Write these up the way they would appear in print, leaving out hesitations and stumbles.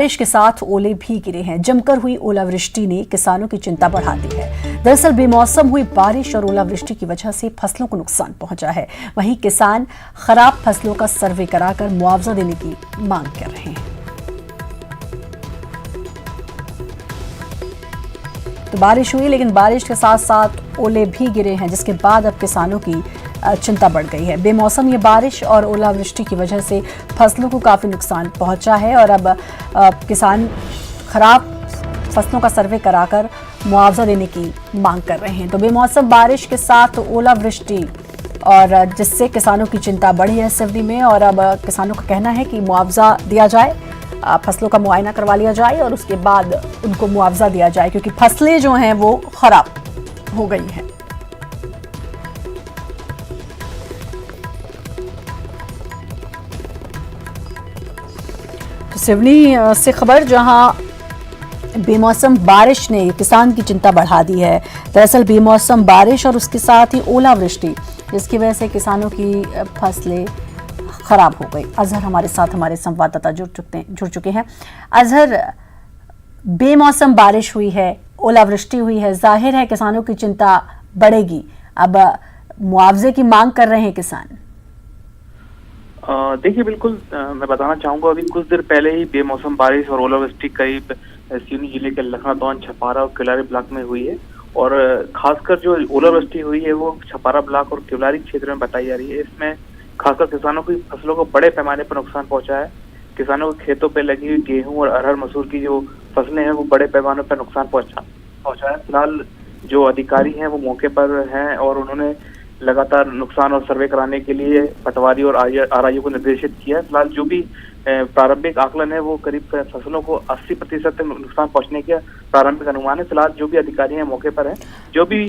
बारिश के साथ ओले भी गिरे हैं। जमकर हुई ओलावृष्टि ने किसानों की चिंता बढ़ा दी है। दरअसल बेमौसम हुई बारिश और ओलावृष्टि की वजह से फसलों को नुकसान पहुंचा है। वहीं किसान खराब फसलों का सर्वे कराकर मुआवजा देने की मांग कर रहे हैं। तो बारिश हुई, लेकिन बारिश के साथ साथ ओले भी गिरे हैं, जिसके बाद अब किसानों की चिंता बढ़ गई है। बेमौसम ये बारिश और ओलावृष्टि की वजह से फसलों को काफ़ी नुकसान पहुंचा है और अब किसान खराब फसलों का सर्वे कराकर मुआवजा देने की मांग कर रहे हैं। तो बेमौसम बारिश के साथ ओलावृष्टि और जिससे किसानों की चिंता बढ़ी है सिवनी में, और अब किसानों का कहना है कि मुआवजा दिया जाए, फसलों का मुआयना करवा लिया जाए और उसके बाद उनको मुआवजा दिया जाए, क्योंकि फसलें जो हैं वो खराब हो गई हैं। सिवनी से खबर, जहां बेमौसम बारिश ने किसान की चिंता बढ़ा दी है। दरअसल बेमौसम बारिश और उसके साथ ही ओलावृष्टि, जिसकी वजह से किसानों की फसलें खराब हो गई। अजहर हमारे साथ, हमारे संवाददाता जुड़ चुके हैं। अजहर, बेमौसम बारिश हुई है, ओलावृष्टि हुई है, जाहिर है किसानों की चिंता बढ़ेगी। अब मुआवजे की मांग कर रहे हैं किसान। देखिए, बिल्कुल मैं बताना चाहूंगा, अभी कुछ देर पहले ही बेमौसम बारिश और ओलावृष्टि करीब सिवनी जिले के लखनादौन, छपारा और किलारी ब्लॉक में हुई है। और खासकर जो ओलावृष्टि हुई है वो छपारा ब्लॉक और किलारी क्षेत्र में बताई जा रही है। इसमें खासकर किसानों की फसलों को बड़े पैमाने पर नुकसान पहुंचा है। किसानों के खेतों पर लगी हुई गेहूं और अरहर मसूर की जो फसलें हैं वो बड़े पैमाने पर नुकसान पहुंचा है। फिलहाल जो अधिकारी हैं वो मौके पर हैं और उन्होंने लगातार नुकसान और सर्वे कराने के लिए पटवारी और आरआईओ को निर्देशित किया है। फिलहाल जो भी प्रारंभिक आकलन है वो करीब फसलों को 80% तक नुकसान पहुंचने का प्रारंभिक अनुमान है। फिलहाल जो भी अधिकारी हैं मौके पर हैं, जो भी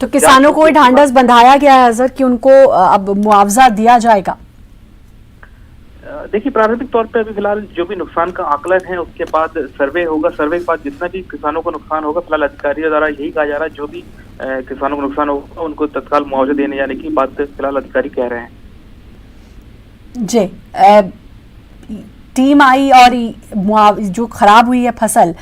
तो किसानों को ढांढस बंधाया गया है अजहर कि उनको अब मुआवजा दिया जाएगा। देखिए, प्रारंभिक तौर पे अभी फिलहाल जो भी नुकसान का आकलन है उसके बाद सर्वे होगा। सर्वे के बाद जितना भी किसानों को नुकसान होगा, फिलहाल अधिकारियों द्वारा यही कहा जा रहा है, जो भी किसानों को नुकसान होगा उनको तत्काल मुआवजा देने जाने की बात फिलहाल अधिकारी कह रहे हैं। जी, टीम आई और जो खराब हुई है फसल,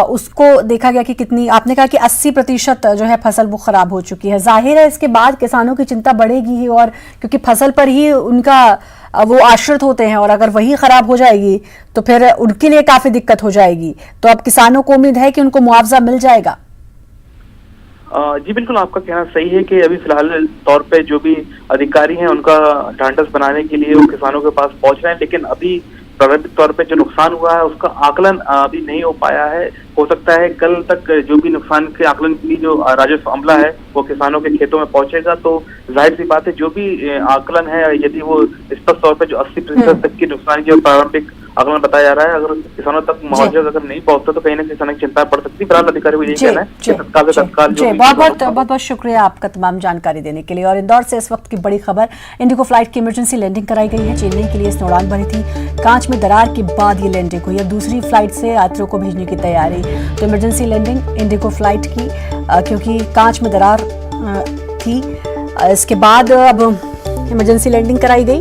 उसको देखा गया कि कितनी, आपने कहा कि 80% जो है फसल वो खराब हो चुकी है। जाहिर है इसके बाद किसानों की चिंता बढ़ेगी ही, और क्योंकि फसल पर ही उनका वो आश्रित होते हैं, और अगर वही खराब हो जाएगी तो फिर उनके लिए काफी दिक्कत हो जाएगी। तो अब किसानों को उम्मीद है कि उनको मुआवजा मिल जाएगा। जी बिल्कुल, आपका कहना सही है कि अभी फिलहाल तौर पे जो भी अधिकारी हैं उनका ढांढस बनाने के लिए वो किसानों के पास पहुंच रहे हैं, लेकिन अभी प्रारंभिक तौर पे जो नुकसान हुआ है उसका आकलन अभी नहीं हो पाया है। हो सकता है कल तक जो भी नुकसान के आकलन के लिए जो राजस्व अमला है वो किसानों के खेतों में पहुंचेगा, तो जाहिर सी बात है जो भी आकलन है, यदि वो स्पष्ट तौर पे जो 80% तक की नुकसान की प्रारंभिक आकलन बताया जा रहा है, अगर किसानों तक मुआवजा अगर नहीं पहुंचता तो कहीं ना किसानों की चिंता बढ़ सकती है। फिलहाल अधिकारी को यही कहना है कि तत्काल से तत्काल। बहुत बहुत शुक्रिया आपका तमाम जानकारी देने के लिए। और इंदौर से इस वक्त की बड़ी खबर, इंडिगो फ्लाइट की इमरजेंसी लैंडिंग कराई गई है। चेन्नई के लिए इसने उड़ान भरी थी, कांच में दरार के बाद ये लैंडिंग हुई। अब दूसरी फ्लाइट से यात्रियों को भेजने की तैयारी। तो इमरजेंसी लैंडिंग इंडिगो फ्लाइट की, क्योंकि कांच में दरार थी, इसके बाद अब इमरजेंसी लैंडिंग कराई गई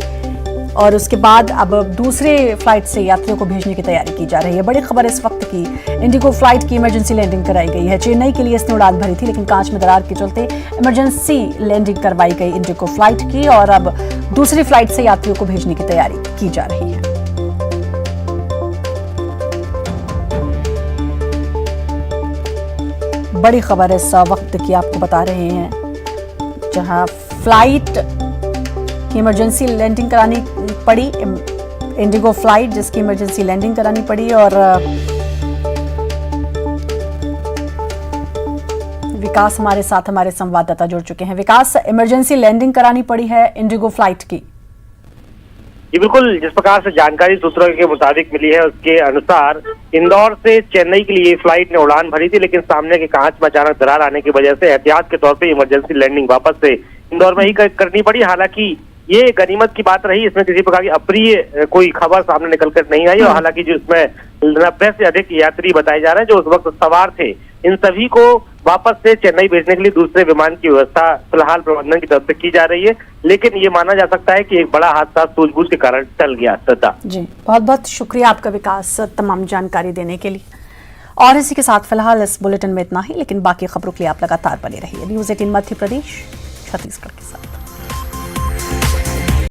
और उसके बाद अब दूसरे फ्लाइट से यात्रियों को भेजने की तैयारी की जा रही है। बड़ी खबर इस वक्त की, इंडिगो फ्लाइट की इमरजेंसी लैंडिंग कराई गई है। चेन्नई के लिए इसने उड़ान भरी थी, लेकिन कांच में दरार के चलते इमरजेंसी लैंडिंग करवाई गई इंडिगो फ्लाइट की, और अब दूसरी फ्लाइट से यात्रियों को भेजने की तैयारी की जा रही है। बड़ी खबर इस वक्त की आपको बता रहे हैं, जहां फ्लाइट की इमरजेंसी लैंडिंग करानी पड़ी, इंडिगो फ्लाइट जिसकी इमरजेंसी लैंडिंग करानी पड़ी। और विकास हमारे साथ, हमारे संवाददाता जुड़ चुके हैं। विकास, इमरजेंसी लैंडिंग करानी पड़ी है इंडिगो फ्लाइट की। जी बिल्कुल, जिस प्रकार से जानकारी सूत्रों के मुताबिक मिली है उसके अनुसार इंदौर से चेन्नई के लिए फ्लाइट ने उड़ान भरी थी, लेकिन सामने के कांच में अचानक दरार आने की वजह से एहतियात के तौर पे इमरजेंसी लैंडिंग वापस से इंदौर में ही करनी पड़ी। हालांकि ये गनीमत की बात रही, इसमें किसी प्रकार की अप्रिय कोई खबर सामने निकल कर नहीं आई। और हालांकि जो इसमें 90 से अधिक यात्री बताए जा रहे हैं जो उस वक्त सवार थे इन सभी को वापस से चेन्नई भेजने के लिए दूसरे विमान की व्यवस्था फिलहाल प्रबंधन की तरफ से की जा रही है, लेकिन ये माना जा सकता है कि एक बड़ा हादसा सूझबूझ के कारण टल गया। श्रद्धा जी, बहुत बहुत शुक्रिया आपका विकास तमाम जानकारी देने के लिए। और इसी के साथ फिलहाल इस बुलेटिन में इतना ही, लेकिन बाकी खबरों के लिए आप लगातार बने रहिए न्यूज़ 18 मध्य प्रदेश छत्तीसगढ़ के साथ।